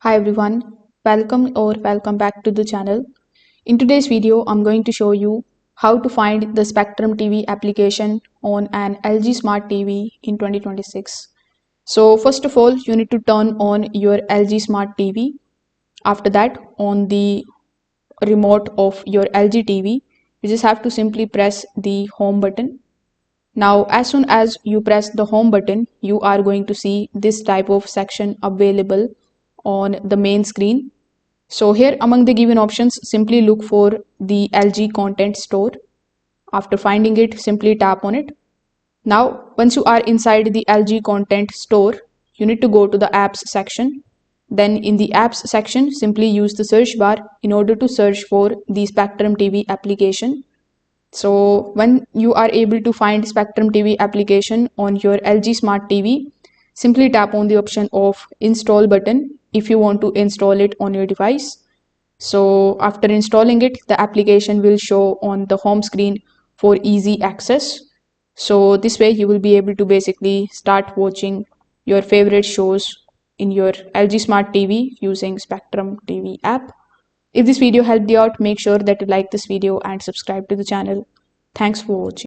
Hi everyone, welcome back to the channel. In today's video, I'm going to show you how to find the Spectrum TV application on an LG Smart TV in 2026. So first of all, you need to turn on your LG Smart TV. After that, on the remote of your LG TV, you just have to simply press the home button. Now, as soon as you press the home button, you are going to see this type of section available on the main screen. So here among the given options, simply look for the LG content store. After finding it, simply tap on it. Now, once you are inside the LG content store, you need to go to the apps section. Then in the apps section, simply use the search bar in order to search for the Spectrum TV application. So when you are able to find Spectrum TV application on your LG Smart TV, simply tap on the option of install button if you want to install it on your device. So after installing it, the application will show on the home screen for easy access. So this way you will be able to basically start watching your favorite shows in your LG Smart TV using Spectrum TV app. If this video helped you out, make sure that you like this video and subscribe to the channel. Thanks for watching.